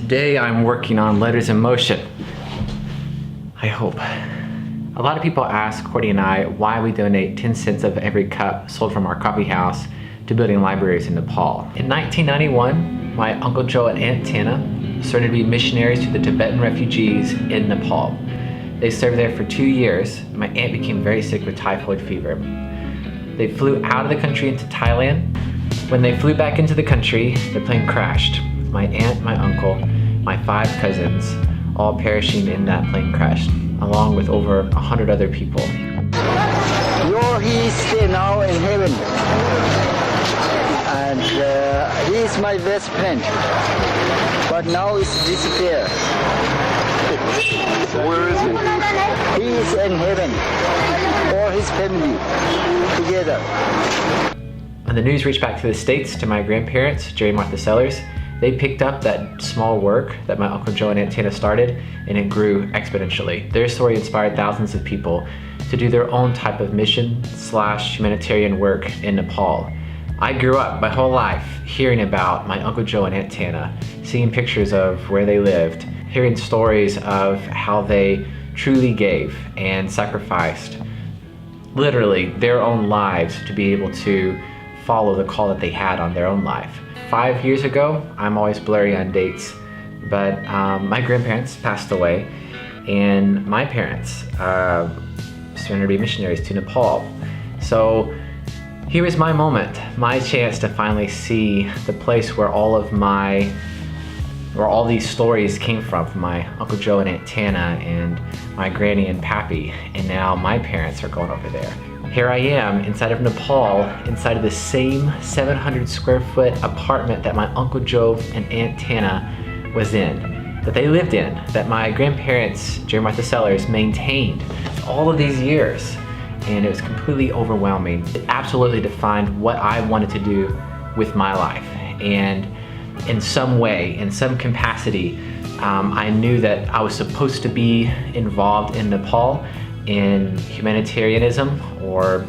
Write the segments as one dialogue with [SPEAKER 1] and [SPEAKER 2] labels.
[SPEAKER 1] Today I'm working on Letters in Motion. I hope. A lot of people ask Courtney and I why we donate 10 cents of every cup sold from our coffee house to building libraries in Nepal. In 1991, my Uncle Joe and Aunt Tana started to be missionaries to the Tibetan refugees in Nepal. They served there for 2 years. My aunt became very sick with typhoid fever. They flew out of the country into Thailand. When they flew back into the country, the plane crashed. My aunt, my uncle, my 5 cousins, all perishing in that plane crash, along with over 100 other people.
[SPEAKER 2] He is now in heaven, and he is my best friend, but now he's disappeared.
[SPEAKER 3] Where is he?
[SPEAKER 2] He is in heaven, all his family together.
[SPEAKER 1] When the news reached back to the States to my grandparents, Jerry and Martha Sellers, they picked up that small work that my Uncle Joe and Aunt Tana started, and it grew exponentially. Their story inspired thousands of people to do their own type of mission/humanitarian work in Nepal. I grew up my whole life hearing about my Uncle Joe and Aunt Tana, seeing pictures of where they lived, hearing stories of how they truly gave and sacrificed literally their own lives to be able to follow the call that they had on their own life. 5 years ago, I'm always blurry on dates, but my grandparents passed away, and my parents soon to be missionaries to Nepal. So here was my moment, my chance to finally see the place where all these stories came from my Uncle Joe and Aunt Tana and my granny and pappy, and now my parents are going over there. Here I am inside of Nepal, inside of the same 700 square foot apartment that my Uncle Joe and Aunt Tana was in, that they lived in, that my grandparents, Jerry and Martha Sellers, maintained all of these years. And it was completely overwhelming. It absolutely defined what I wanted to do with my life. And in some way, in some capacity, I knew that I was supposed to be involved in Nepal in humanitarianism or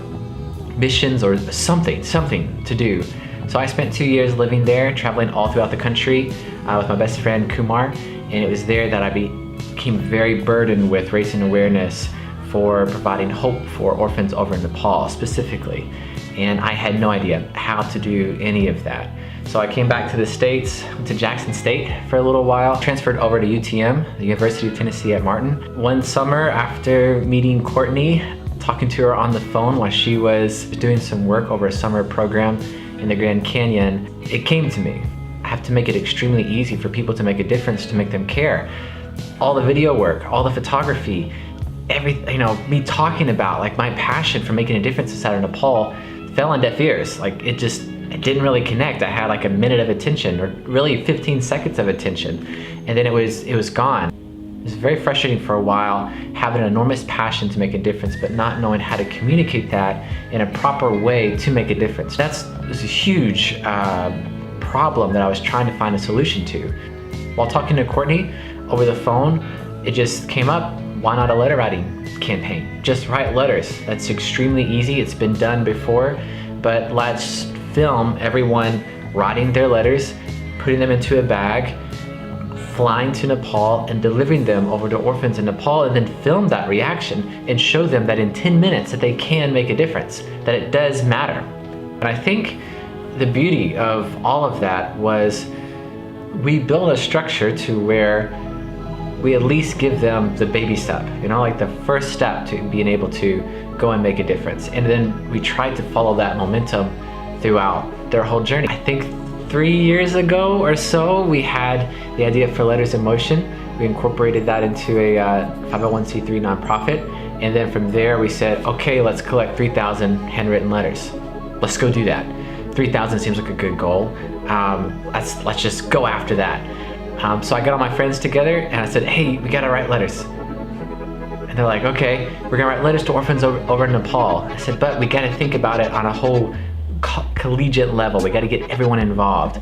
[SPEAKER 1] missions or something to do. So I spent 2 years living there, traveling all throughout the country with my best friend Kumar, and it was there that I became very burdened with raising awareness for providing hope for orphans over in Nepal specifically. And I had no idea how to do any of that. So I came back to the States, went to Jackson State for a little while, transferred over to UTM, the University of Tennessee at Martin. One summer after meeting Courtney, talking to her on the phone while she was doing some work over a summer program in the Grand Canyon, it came to me. I have to make it extremely easy for people to make a difference, to make them care. All the video work, all the photography, me talking about like my passion for making a difference inside of Nepal fell on deaf ears. Like it didn't really connect. I had like a minute of attention, or really 15 seconds of attention, and then it was gone. It was very frustrating for a while, having an enormous passion to make a difference, but not knowing how to communicate that in a proper way to make a difference. That was a huge problem that I was trying to find a solution to. While talking to Courtney over the phone, it just came up. Why not a letter writing campaign? Just write letters. That's extremely easy. It's been done before, but let's film everyone writing their letters, putting them into a bag, flying to Nepal and delivering them over to orphans in Nepal, and then film that reaction and show them that in 10 minutes that they can make a difference, that it does matter. And I think the beauty of all of that was we built a structure to where we at least give them the baby step, like the first step to being able to go and make a difference. And then we tried to follow that momentum throughout their whole journey. I think 3 years ago or so, we had the idea for Letters in Motion. We incorporated that into a 501c3 nonprofit. And then from there we said, okay, let's collect 3,000 handwritten letters. Let's go do that. 3,000 seems like a good goal. Let's just go after that. So I got all my friends together and I said, hey, we gotta write letters. And they're like, okay, we're gonna write letters to orphans over in Nepal. I said, but we gotta think about it on a whole collegiate level. We gotta get everyone involved.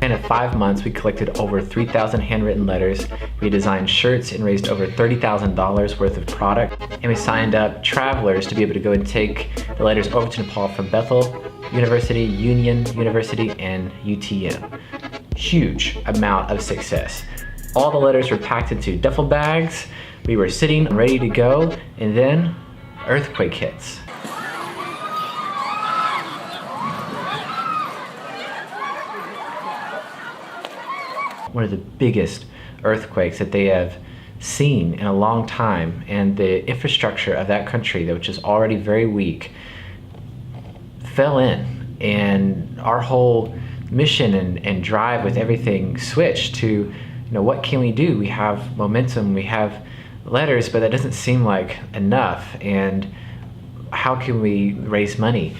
[SPEAKER 1] In 5 months, we collected over 3,000 handwritten letters. We designed shirts and raised over $30,000 worth of product. And we signed up travelers to be able to go and take the letters over to Nepal from Bethel University, Union University, and UTM. Huge amount of success. All the letters were packed into duffel bags. We were sitting ready to go, and then earthquake hits. One of the biggest earthquakes that they have seen in a long time, and the infrastructure of that country, which is already very weak, fell in, and our whole mission and drive with everything switched to, what can we do? We have momentum, we have letters, but that doesn't seem like enough, and how can we raise money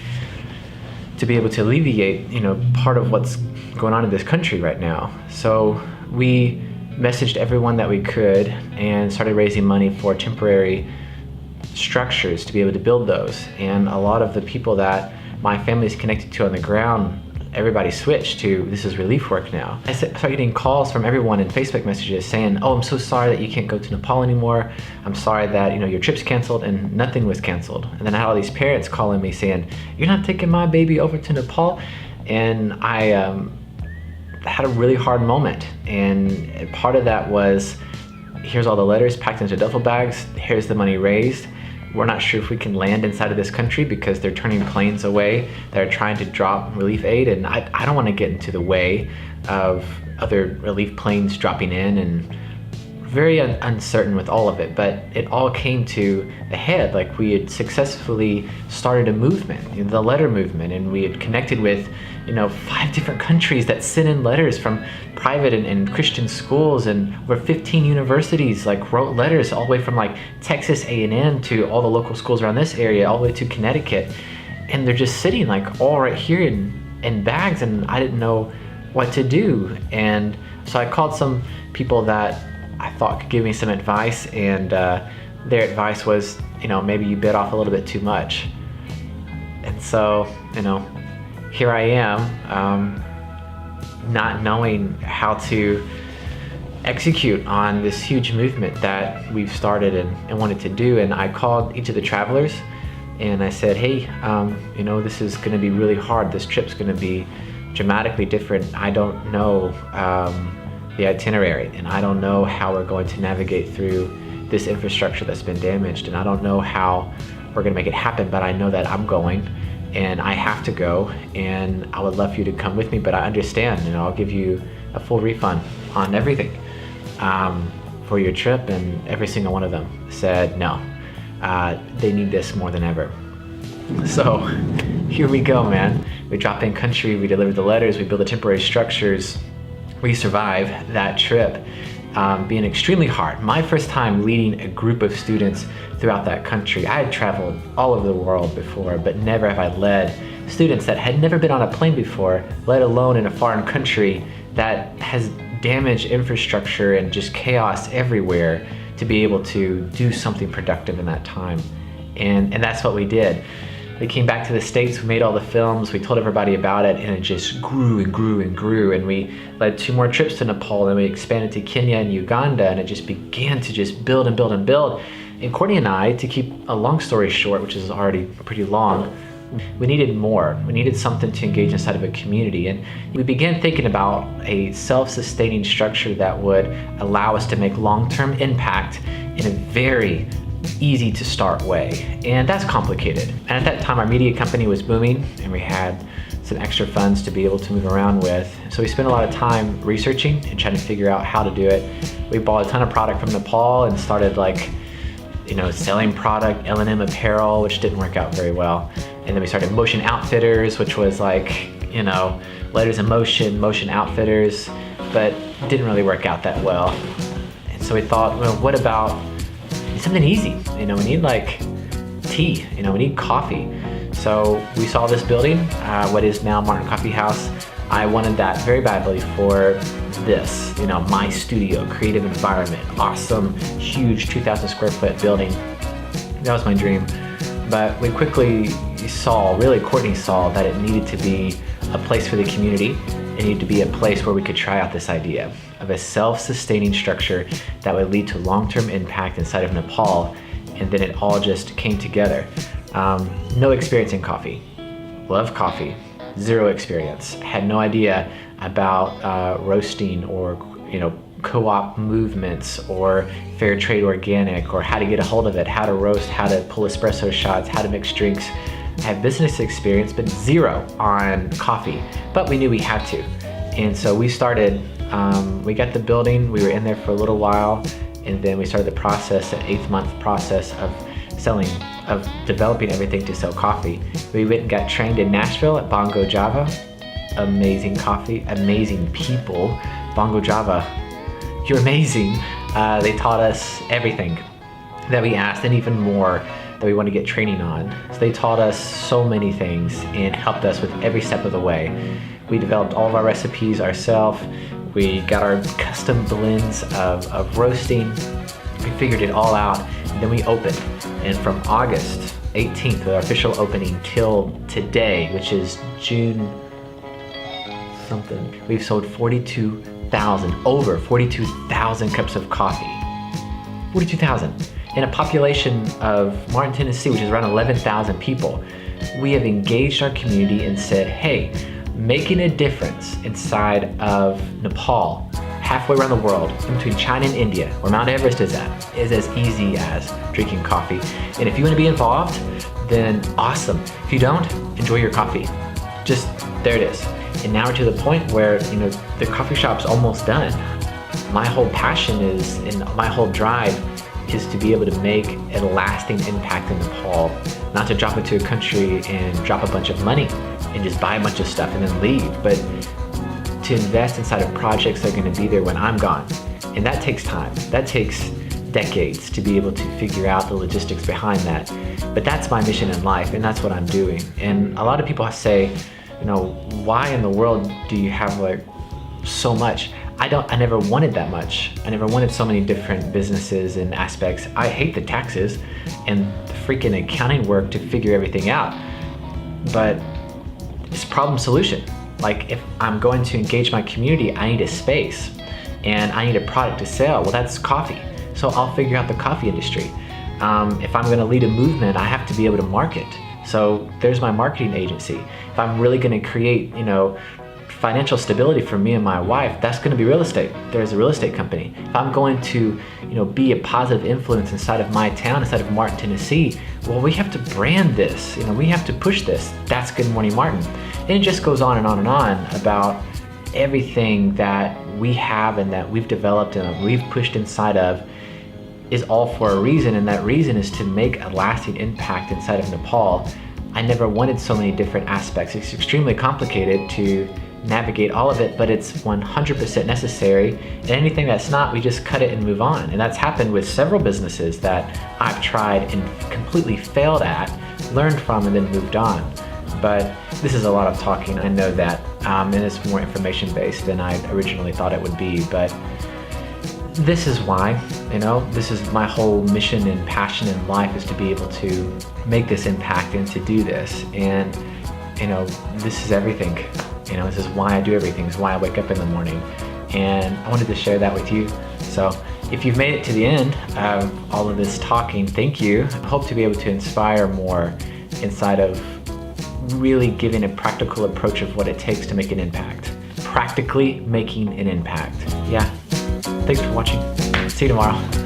[SPEAKER 1] to be able to alleviate, part of what's going on in this country right now? So we messaged everyone that we could and started raising money for temporary structures to be able to build those. And a lot of the people that my family is connected to on the ground, everybody switched to, this is relief work now. I started getting calls from everyone in Facebook messages saying, oh, I'm so sorry that you can't go to Nepal anymore. I'm sorry that your trip's canceled, and nothing was canceled. And then I had all these parents calling me saying, you're not taking my baby over to Nepal? And I had a really hard moment. And part of that was, here's all the letters packed into duffel bags, here's the money raised. We're not sure if we can land inside of this country because they're turning planes away. They're trying to drop relief aid, and I don't want to get into the way of other relief planes dropping in, and very uncertain with all of it. But it all came to a head. Like, we had successfully started a movement, the letter movement, and we had connected with 5 different countries that sent in letters from private and Christian schools, and over 15 universities wrote letters all the way from Texas A&M to all the local schools around this area, all the way to Connecticut. And they're just sitting all right here in bags, and I didn't know what to do. And so I called some people that I thought could give me some advice, and their advice was, maybe you bit off a little bit too much. And so, here I am, not knowing how to execute on this huge movement that we've started and wanted to do. And I called each of the travelers and I said, hey, this is gonna be really hard. This trip's gonna be dramatically different. I don't know the itinerary, and I don't know how we're going to navigate through this infrastructure that's been damaged, and I don't know how we're gonna make it happen, but I know that I'm going, and I have to go, and I would love for you to come with me, but I understand, I'll give you a full refund on everything for your trip. And every single one of them said no. They need this more than ever. So here we go, man. We drop in country, we deliver the letters, we build the temporary structures. We survive that trip, being extremely hard. My first time leading a group of students throughout that country. I had traveled all over the world before, but never have I led students that had never been on a plane before, let alone in a foreign country that has damaged infrastructure and just chaos everywhere, to be able to do something productive in that time. And that's what we did. We came back to the States, we made all the films, we told everybody about it, and it just grew and grew and grew. And we led 2 more trips to Nepal, and we expanded to Kenya and Uganda, and it just began to just build and build and build. And Courtney and I, to keep a long story short, which is already pretty long, we needed more. We needed something to engage inside of a community. And we began thinking about a self-sustaining structure that would allow us to make long-term impact in a very easy to start way. And that's complicated. And at that time, our media company was booming, and we had some extra funds to be able to move around with. So we spent a lot of time researching and trying to figure out how to do it. We bought a ton of product from Nepal and started selling product, L&M apparel, which didn't work out very well. And then we started Motion Outfitters, which was letters in motion, Motion Outfitters, but didn't really work out that well. And so we thought, well, what about something easy? We need tea, we need coffee. So we saw this building, what is now Martin Coffee House. I wanted that very badly for this, my studio, creative environment, awesome, huge 2,000 square foot building. That was my dream. But we quickly Courtney saw that it needed to be a place for the community. It needed to be a place where we could try out this idea of a self-sustaining structure that would lead to long-term impact inside of Nepal. And then it all just came together. No experience in coffee. Love coffee. Zero experience. Had no idea about roasting or co-op movements or fair trade organic or how to get a hold of it, how to roast, how to pull espresso shots, how to mix drinks. I have business experience, but zero on coffee, but we knew we had to. And so we started, we got the building, we were in there for a little while, and then we started the process, the 8th month process of developing everything to sell coffee. We went and got trained in Nashville at Bongo Java. Amazing coffee, amazing people. Bongo Java, you're amazing. They taught us everything that we asked and even more that we want to get training on. So they taught us so many things and helped us with every step of the way. We developed all of our recipes ourselves. We got our custom blends of roasting. We figured it all out, and then we opened. And from August 18th, with our official opening, till today, which is June something, we've sold over 42,000 cups of coffee. 42,000. In a population of Martin, Tennessee, which is around 11,000 people, we have engaged our community and said, hey, making a difference inside of Nepal, halfway around the world, in between China and India, where Mount Everest is at, is as easy as drinking coffee. And if you want to be involved, then awesome. If you don't, enjoy your coffee. Just, there it is. And now we're to the point where, the coffee shop's almost done. My whole passion is, and my whole drive is to be able to make a lasting impact in Nepal, not to drop into a country and drop a bunch of money and just buy a bunch of stuff and then leave, but to invest inside of projects that are going to be there when I'm gone. And that takes time. That takes decades to be able to figure out the logistics behind that. But that's my mission in life, and that's what I'm doing. And a lot of people say, why in the world do you have so much? I never wanted that much. I never wanted so many different businesses and aspects. I hate the taxes and the freaking accounting work to figure everything out. But it's problem solution. Like, if I'm going to engage my community, I need a space and I need a product to sell. Well, that's coffee. So I'll figure out the coffee industry. If I'm gonna lead a movement, I have to be able to market. So there's my marketing agency. If I'm really gonna create, financial stability for me and my wife, that's going to be real estate. There's a real estate company. If I'm going to, be a positive influence inside of my town, inside of Martin, Tennessee, well, we have to brand this. We have to push this. That's Good Morning Martin. And it just goes on and on and on about everything that we have and that we've developed and we've pushed inside of is all for a reason, and that reason is to make a lasting impact inside of Nepal. I never wanted so many different aspects. It's extremely complicated to navigate all of it, but it's 100% necessary. And anything that's not, we just cut it and move on. And that's happened with several businesses that I've tried and completely failed at, learned from, and then moved on. But this is a lot of talking, I know that, and it's more information based than I originally thought it would be, but this is why, this is my whole mission and passion in life, is to be able to make this impact and to do this. And this is everything. This is why I do everything. This is why I wake up in the morning. And I wanted to share that with you. So if you've made it to the end of all of this talking, thank you. I hope to be able to inspire more inside of really giving a practical approach of what it takes to make an impact. Practically making an impact. Yeah. Thanks for watching. See you tomorrow.